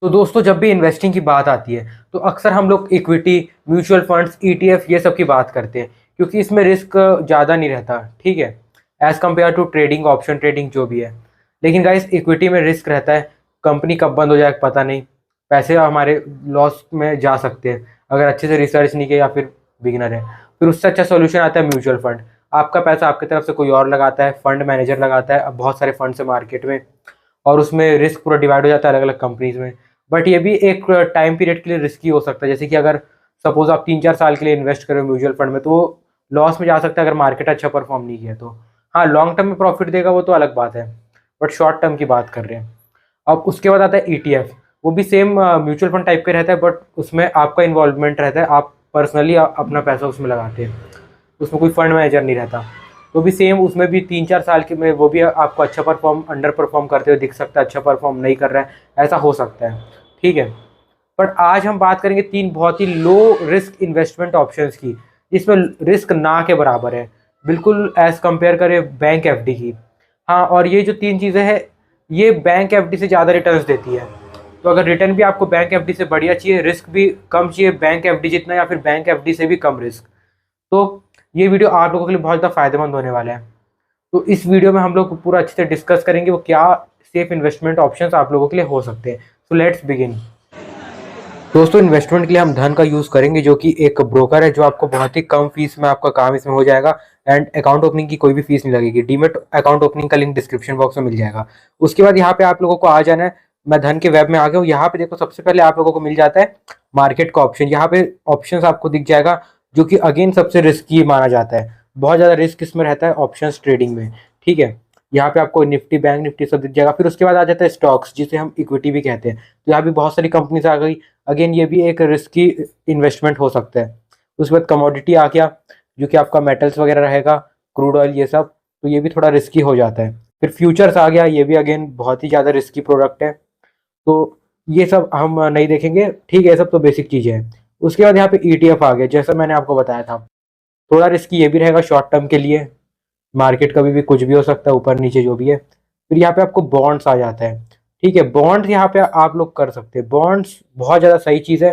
तो दोस्तों जब भी इन्वेस्टिंग की बात आती है तो अक्सर हम लोग इक्विटी, म्यूचुअल फंड्स, ईटीएफ ये सब की बात करते हैं क्योंकि इसमें रिस्क ज़्यादा नहीं रहता, ठीक है, as compare to trading, option trading जो भी है। लेकिन गाइस इक्विटी में रिस्क रहता है, कंपनी कब बंद हो जाए पता नहीं, पैसे हमारे लॉस में जा सकते हैं अगर अच्छे से रिसर्च नहीं किया या फिर बिगिनर है। फिर उससे अच्छा सोल्यूशन आता है म्यूचुअल फंड। आपका पैसा आपकी तरफ से कोई और लगाता है, फंड मैनेजर लगाता है, अब बहुत सारे फंड्स है मार्केट में, और उसमें रिस्क पूरा डिवाइड हो जाता है अलग अलग कंपनीज में। बट ये भी एक टाइम पीरियड के लिए रिस्की हो सकता है, जैसे कि अगर सपोज आप 3-4 साल के लिए इन्वेस्ट करें म्यूचुअल फंड में तो वो लॉस में जा सकता है अगर मार्केट अच्छा परफॉर्म नहीं किया तो। हाँ, लॉन्ग टर्म में प्रॉफिट देगा वो तो अलग बात है, बट शॉर्ट टर्म की बात कर रहे हैं। अब उसके बाद आता है ईटीएफ। वो भी सेम म्यूचुअल फंड टाइप का रहता है, बट उसमें आपका इन्वॉल्वमेंट रहता है, आप पर्सनली अपना पैसा उसमें लगाते हैं, उसमें कोई फंड मैनेजर नहीं रहता। तो भी सेम उसमें भी 3-4 साल के में वो भी आपको अच्छा परफॉर्म, अंडर परफॉर्म करते हुए दिख सकता है, अच्छा परफॉर्म नहीं कर रहा है, ऐसा हो सकता है, ठीक है। बट आज हम बात करेंगे 3 बहुत ही लो रिस्क इन्वेस्टमेंट ऑप्शंस की, जिसमें रिस्क ना के बराबर है, बिल्कुल एज कंपेयर करें बैंक एफडी की। हाँ, और ये जो 3 चीज़ें हैं ये बैंक एफडी से ज़्यादा रिटर्न्स देती है। तो अगर रिटर्न भी आपको बैंक एफडी से बढ़िया चाहिए, रिस्क भी कम चाहिए बैंक एफडी जितना, या फिर बैंक एफडी से भी कम रिस्क, तो ये वीडियो आप लोगों के लिए बहुत ज़्यादा फायदेमंद होने वाला है। तो इस वीडियो में हम लोग पूरा अच्छे से डिस्कस करेंगे वो क्या सेफ इन्वेस्टमेंट ऑप्शंस आप लोगों के लिए हो सकते हैं। So let's begin. दोस्तों इन्वेस्टमेंट के लिए हम धन का यूज़ करेंगे, जो कि एक ब्रोकर है जो आपको बहुत ही कम फीस में आपका काम इसमें हो जाएगा, एंड अकाउंट ओपनिंग की कोई भी फीस नहीं लगेगी। डीमेट अकाउंट ओपनिंग का लिंक डिस्क्रिप्शन बॉक्स में मिल जाएगा। उसके बाद यहाँ पे आप लोगों को आ जाना है। मैं धन के वेब में आ गया हूँ। यहाँ पे देखो सबसे पहले आप लोगों को मिल जाता है मार्केट का ऑप्शन। यहाँ पे ऑप्शन आपको दिख जाएगा, जो कि अगेन सबसे रिस्की माना जाता है, बहुत ज़्यादा रिस्क इसमें रहता है ऑप्शन ट्रेडिंग में, ठीक है। यहाँ पे आपको निफ्टी, बैंक निफ्टी सब दिख जाएगा। फिर उसके बाद आ जाता है स्टॉक्स, जिसे हम इक्विटी भी कहते हैं। तो यहाँ भी बहुत सारी कंपनीज आ गई, अगेन ये भी एक रिस्की इन्वेस्टमेंट हो सकता है। उसके बाद कमोडिटी आ गया, जो कि आपका मेटल्स वगैरह रहेगा, क्रूड ऑयल ये सब, तो ये भी थोड़ा रिस्की हो जाता है। फिर फ्यूचर्स आ गया, ये भी अगेन बहुत ही ज़्यादा रिस्की प्रोडक्ट है, तो ये सब हम नहीं देखेंगे, ठीक है, ये सब तो बेसिक चीज़ें हैं। उसके बाद यहाँ पे ईटीएफ आ गया, जैसा मैंने आपको बताया था, थोड़ा रिस्की ये भी रहेगा शॉर्ट टर्म के लिए, मार्केट कभी भी कुछ भी हो सकता है, ऊपर नीचे जो भी है। फिर यहाँ पे आपको बॉन्ड्स आ जाता है, ठीक है। बॉन्ड्स यहाँ पे आप लोग कर सकते हैं, बॉन्ड्स बहुत ज़्यादा सही चीज़ है,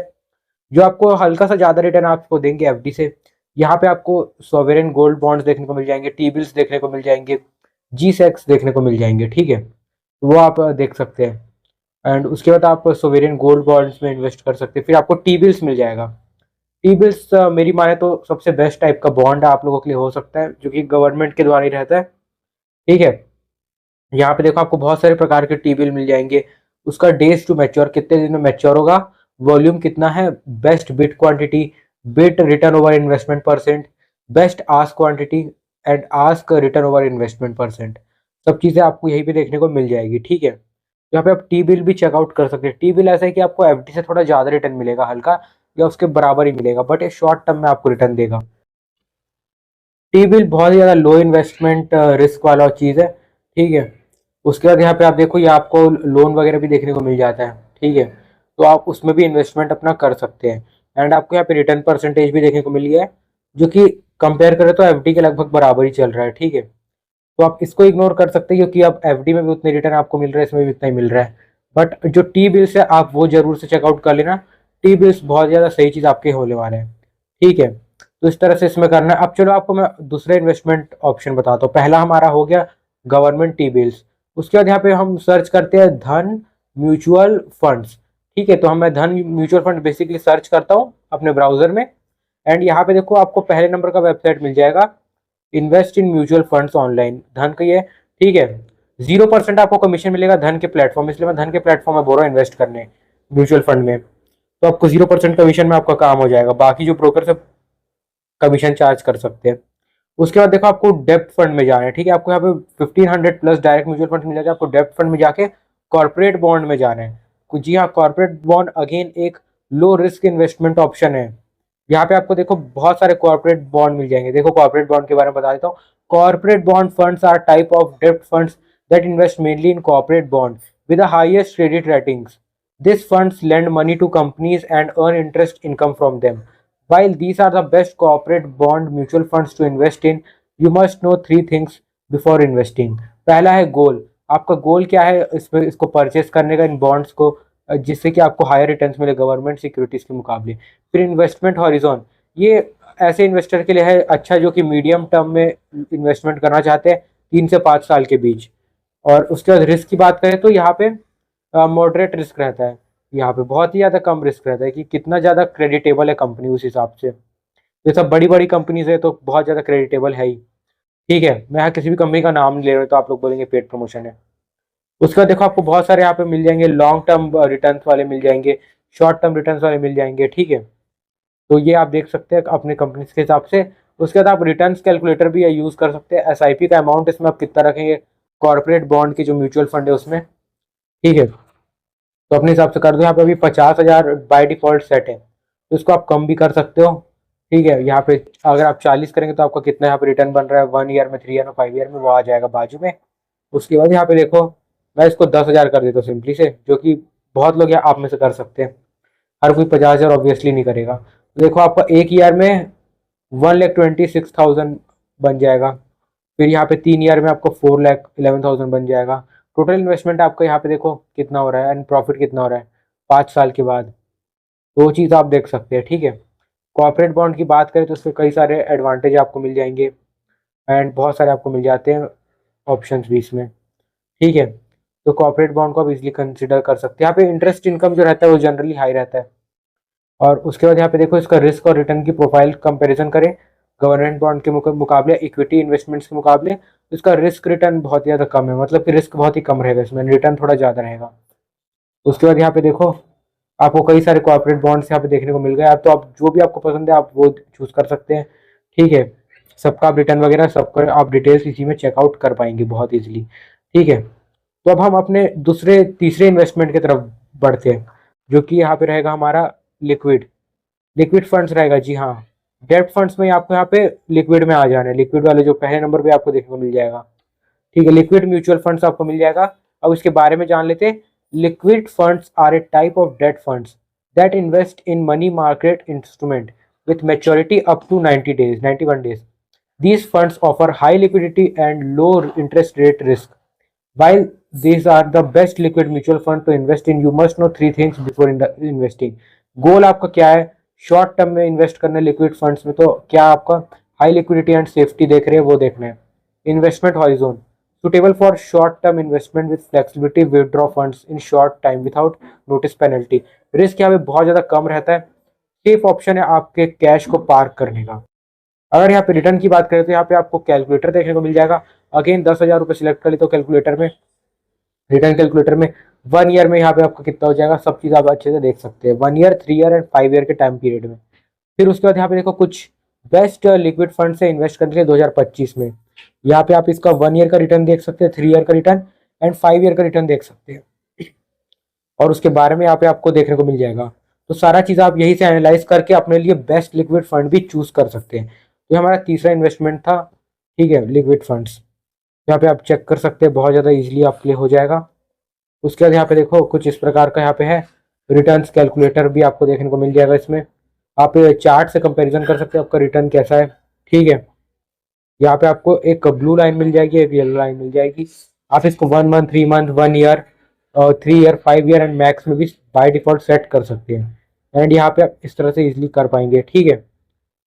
जो आपको हल्का सा ज़्यादा रिटर्न आपको देंगे एफडी से। यहाँ पे आपको सॉवरेन गोल्ड बॉन्ड्स देखने को मिल जाएंगे, टी बिल्स देखने को मिल जाएंगे, जी सेक्स देखने को मिल जाएंगे, ठीक है, वो आप देख सकते हैं। एंड उसके बाद आप सोवेरियन गोल्ड बॉन्ड्स में इन्वेस्ट कर सकते हैं। फिर आपको टी बिल्स मिल जाएगा। टी बिल्स मेरी माने तो सबसे बेस्ट टाइप का बॉन्ड आप लोगों के लिए हो सकता है, जो कि गवर्नमेंट के द्वारा ही रहता है, ठीक है। यहाँ पे देखो आपको बहुत सारे प्रकार के टी बिल मिल जाएंगे, उसका डेज टू मैच्योर, कितने दिन में मैच्योर होगा, वॉल्यूम कितना है, best bit quantity, bit return over investment percent, best ask quantity and ask return over investment percent, सब चीज़ें आपको यहीं पे देखने को मिल जाएगी, ठीक है। यहाँ पे आप टी बिल भी चेकआउट कर सकते हैं। टी बिल ऐसा है कि आपको एफडी से थोड़ा ज़्यादा रिटर्न मिलेगा, हल्का या उसके बराबर ही मिलेगा, बट ये शॉर्ट टर्म में आपको रिटर्न देगा। टी बिल बहुत ही ज़्यादा लो इन्वेस्टमेंट रिस्क वाला चीज़ है, ठीक है। उसके बाद यहाँ पे आप देखो, ये आपको लोन वगैरह भी देखने को मिल जाता है, ठीक है, तो आप उसमें भी इन्वेस्टमेंट अपना कर सकते हैं। एंड आपको यहाँ पे रिटर्न परसेंटेज भी देखने को मिल गया है, जो कि कंपेयर करें तो एफडी के लगभग बराबर ही चल रहा है, ठीक है। तो आप इसको इग्नोर कर सकते हैं, क्योंकि आप एफडी में भी उतने रिटर्न आपको मिल रहा है, इसमें भी उतना ही मिल रहा है। बट जो टी बिल्स है आप वो जरूर से चेकआउट कर लेना, टी बिल्स बहुत ज़्यादा सही चीज़ आपके होने वाले हैं, ठीक है। तो इस तरह से इसमें करना है। अब चलो आपको मैं दूसरा इन्वेस्टमेंट ऑप्शन बताता हूँ। पहला हमारा हो गया गवर्नमेंट टी बिल्स। उसके बाद यहाँ पे हम सर्च करते हैं धन म्यूचुअल फंड्स, ठीक है। तो मैं धन म्यूचुअल फंड बेसिकली सर्च करता हूँ अपने ब्राउजर में, एंड यहाँ पे देखो आपको पहले नंबर का वेबसाइट मिल जाएगा, invest in mutual funds online, धन का ये, ठीक है। 0% आपको कमीशन मिलेगा धन के प्लेटफॉर्म, इसलिए मैं धन के प्लेटफॉर्म में बोल रहा हूँ इन्वेस्ट करने म्यूचुअल फंड में। तो आपको 0% कमीशन में आपका काम हो जाएगा, बाकी जो ब्रोकर से कमीशन चार्ज कर सकते हैं। उसके बाद देखो आपको डेप्थ फंड में जाना है, ठीक है। आपको यहाँ पे 1500 प्लस डायरेक्ट म्यूचुअल फंड मिल जाएगा। आपको डेप्थ फंड में जाके कॉर्पोरेट बॉन्ड में जाना है। जी हाँ, कॉर्पोरेट बॉन्ड अगेन एक लो रिस्क इन्वेस्टमेंट ऑप्शन है। यहाँ पे आपको देखो बहुत सारे कॉर्पोरेट बॉन्ड मिल जाएंगे। देखो कॉर्पोरेट बॉन्ड के बारे में बता देता हूँ। Corporate bond funds are type of डेप्ट funds that invest mainly in corporate bond with the highest credit ratings. These funds lend money to companies and earn interest income from them. While these are the best corporate bond mutual funds to invest in, you must know three things before investing. पहला है गोल। आपका गोल क्या है इसमें, इसको purchase करने का, इन bonds को जिससे कि आपको हायर रिटर्न्स मिले गवर्नमेंट सिक्योरिटीज़ के मुकाबले। फिर इन्वेस्टमेंट हॉरिजॉन, ये ऐसे इन्वेस्टर के लिए है अच्छा जो कि मीडियम टर्म में इन्वेस्टमेंट करना चाहते हैं 3 से 5 साल के बीच। और उसके बाद रिस्क की बात करें तो यहाँ पे मॉडरेट रिस्क रहता है, यहाँ पे बहुत ही ज़्यादा कम रिस्क रहता है कि कितना ज़्यादा क्रेडिटेबल है कंपनी उस हिसाब से। ये सब बड़ी बड़ी कंपनीज है तो बहुत ज़्यादा क्रेडिटेबल है ही। ठीक है, मैं यहाँ किसी भी कंपनी का नाम नहीं ले रहा हूँ तो आप लोग बोलेंगे पेड प्रमोशन है। उसके बाद देखो आपको बहुत सारे यहाँ पे मिल जाएंगे, लॉन्ग टर्म रिटर्न वाले मिल जाएंगे, शॉर्ट टर्म रिटर्न वाले मिल जाएंगे। ठीक है, तो ये आप देख सकते हैं अपने कंपनी के हिसाब से। उसके बाद आप रिटर्न्स कैलकुलेटर भी यूज़ कर सकते हैं। एसआईपी का अमाउंट इसमें आप कितना रखेंगे कॉर्पोरेट बॉन्ड की जो म्यूचुअल फंड है उसमें। ठीक है, तो अपने हिसाब से कर दो। यहाँ पे अभी 50,000 बाय डिफॉल्ट सेट है, तो इसको आप कम भी कर सकते हो। ठीक है, यहाँ पे अगर आप 40 करेंगे तो आपका कितना यहाँ पे रिटर्न बन रहा है 1 ईयर में, 3 ईयर में, 5 ईयर में, वो आ जाएगा बाजू में। उसके बाद यहाँ पे देखो मैं इसको 10,000 कर देता हूँ सिंपली से, जो कि बहुत लोग यहाँ आप में से कर सकते हैं। हर कोई 50,000 ऑब्वियसली नहीं करेगा। तो देखो आपका 1 ईयर में 1,26,000 बन जाएगा। फिर यहाँ पे 3 ईयर में आपको 4,11,000 बन जाएगा। टोटल इन्वेस्टमेंट आपका यहाँ पे देखो कितना हो रहा है एंड प्रॉफिट कितना हो रहा है 5 साल के बाद। दो चीज़ आप देख सकते हैं। ठीक है, कॉर्पोरेट बॉन्ड की बात करें तो उसमें कई सारे एडवांटेज आपको मिल जाएंगे एंड बहुत सारे आपको मिल जाते हैं ऑप्शंस भी इसमें। ठीक है, तो कॉर्पोरेट बॉन्ड को आप इजीली कंसिडर कर सकते हैं। यहाँ पे इंटरेस्ट इनकम जो रहता है वो जनरली हाई रहता है। और उसके बाद यहाँ पे देखो इसका रिस्क और रिटर्न की प्रोफाइल कंपैरिजन करें गवर्नमेंट बॉन्ड के मुकाबले, इक्विटी इन्वेस्टमेंट्स के मुकाबले। इसका रिस्क रिटर्न बहुत ज़्यादा कम है, मतलब कि रिस्क बहुत ही कम रहेगा इसमें, रिटर्न थोड़ा ज़्यादा रहेगा। उसके बाद यहाँ पे देखो आपको कई सारे कॉर्पोरेट बॉन्ड्स यहाँ पे देखने को मिल गए। आप तो आप जो भी आपको पसंद है आप वो चूज कर सकते हैं। ठीक है, सबका आप रिटर्न वगैरह सबका आप डिटेल्स इसी में चेकआउट कर पाएंगे बहुत ईजिली। ठीक है, तो अब हम अपने दूसरे तीसरे इन्वेस्टमेंट की तरफ बढ़ते हैं, जो कि यहाँ पे रहेगा हमारा लिक्विड लिक्विड फंड्स रहेगा। जी हाँ, डेब्ट फंड्स में आपको यहाँ पे लिक्विड में आ जाना है। लिक्विड वाले जो पहले नंबर पे आपको देखने को मिल जाएगा। ठीक है, लिक्विड म्यूचुअल फंड्स आपको मिल जाएगा। अब इसके बारे में जान लेते हैं। Liquid funds are a type of debt funds that invest in money market instrument with maturity up to 90 days, 91 days. These funds offer high liquidity and low interest rate risk. While these are the best liquid mutual fund to invest in, you must know three things before investing. गोल आपका क्या है? Short term में invest करना है liquid funds में, तो क्या आपका हाई लिक्विडिटी एंड सेफ्टी देख रहे हैं वो देखना है। Investment horizon suitable for short term investment with flexibility, withdraw funds in short time without notice penalty. Risk यहाँ पे बहुत ज़्यादा कम रहता है। सेफ ऑप्शन है आपके कैश को पार्क करने का। अगर यहाँ पे रिटर्न की बात करें तो यहाँ पे आपको कैलकुलेटर देखने को मिल जाएगा। अगेन 10,000 रुपये सिलेक्ट कर ले तो कैलकुलेटर में, रिटर्न कैलकुलेटर में 1 ईयर में यहाँ पे आपका कितना हो जाएगा सब चीज़ आप अच्छे से देख सकते हैं। 1 ईयर, 3 ईयर एंड 5 ईयर के टाइम पीरियड में। फिर उसके बाद यहाँ पे देखो कुछ बेस्ट लिक्विड फंड से इन्वेस्ट करने के लिए 2025 में। यहाँ पे आप इसका 1 ईयर का रिटर्न देख सकते हैं, 3 ईयर का रिटर्न एंड 5 ईयर का रिटर्न देख सकते हैं। और उसके बारे में यहाँ पे आपको देखने को मिल जाएगा। तो सारा चीज़ आप यही से एनालाइज करके अपने लिए बेस्ट लिक्विड फंड भी चूज कर सकते हैं। तो हमारा तीसरा इन्वेस्टमेंट था। ठीक है, लिक्विड फंड्स यहाँ पे आप चेक कर सकते हैं, बहुत ज़्यादा इजीली आपके लिए हो जाएगा। उसके बाद यहाँ पे देखो कुछ इस प्रकार का यहाँ पे है रिटर्न्स कैलकुलेटर भी आपको देखने को मिल जाएगा। इसमें आप चार्ट से कंपैरिजन कर सकते हैं आपका रिटर्न कैसा है। ठीक है, यहाँ पे आपको एक ब्लू लाइन मिल जाएगी, एक येलो लाइन मिल जाएगी। आप इसको 1 मंथ, 3 मंथ, 1 ईयर और 3 ईयर, 5 ईयर एंड मैक्स में भी बाय डिफॉल्ट सेट कर सकते हैं। एंड यहाँ पे आप इस तरह से इजीली कर पाएंगे। ठीक है,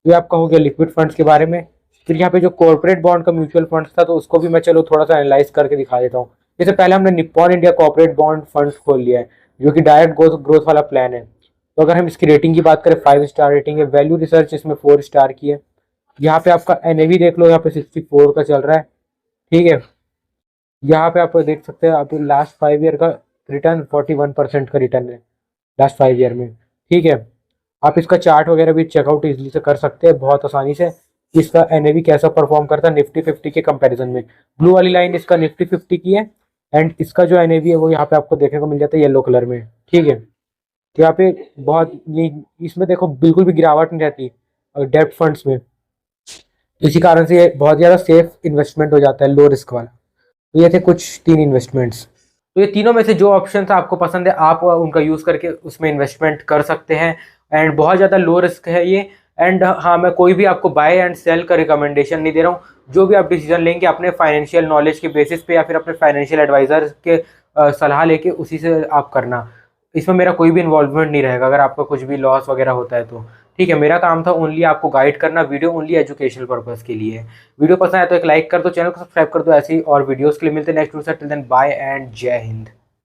ये आपका हो गया लिक्विड फंड्स के बारे में। फिर यहाँ पे जो कॉर्पोरेट बॉन्ड का म्यूचुअल फंड्स था तो उसको भी मैं चलो थोड़ा सा एनालाइज करके दिखा देता हूँ। जैसे पहले हमने Nippon India corporate bond funds खोल लिया है, जो कि डायरेक्ट ग्रोथ वाला प्लान है। तो अगर हम इसकी रेटिंग की बात करें 5 स्टार रेटिंग है, वैल्यू रिसर्च इसमें 4 स्टार की है। यहाँ पे आपका एनएवी देख लो, यहाँ पे 64 का चल रहा है। ठीक है, यहाँ पे आप देख सकते हैं आप लास्ट 5 ईयर का रिटर्न 41% का रिटर्न है लास्ट 5 ईयर में। ठीक है, आप इसका चार्ट वगैरह भी चेकआउट इजीली से कर सकते हैं बहुत आसानी से। इसका एनएवी कैसा परफॉर्म करता है निफ्टी 50 के कंपैरिजन में। ब्लू वाली लाइन इसका निफ्टी 50 की है एंड इसका जो एनएवी है वो यहाँ पे आपको देखने को मिल जाता है येलो कलर में। ठीक है, तो यहाँ पे बहुत इसमें देखो बिल्कुल भी गिरावट नहीं रहती डेब्ट फंड्स में। इसी कारण से ये बहुत ज़्यादा सेफ इन्वेस्टमेंट हो जाता है, लो रिस्क वाला। तो ये थे कुछ 3 इन्वेस्टमेंट्स। तो ये तीनों में से जो ऑप्शन आपको पसंद है आप उनका यूज़ करके उसमें इन्वेस्टमेंट कर सकते हैं एंड बहुत ज़्यादा लो रिस्क है ये। एंड हाँ, मैं कोई भी आपको बाय एंड सेल का रिकमेंडेशन नहीं दे रहा हूँ। जो भी आप डिसीजन लेंगे अपने फाइनेंशियल नॉलेज के बेसिस पे या फिर अपने फाइनेंशियल एडवाइज़र के सलाह लेके उसी से आप करना। इसमें मेरा कोई भी इन्वॉल्वमेंट नहीं रहेगा अगर आपका कुछ भी लॉस वगैरह होता है तो। ठीक है, मेरा काम था ओनली आपको गाइड करना, वीडियो ओनली एजुकेशनल पर्पस के लिए है। वीडियो पसंद आया तो एक लाइक कर दो, चैनल को सब्सक्राइब कर दो, ऐसी और वीडियोस के लिए मिलते हैं नेक्स्ट वीडियो से। टिल देन बाय एंड जय हिंद।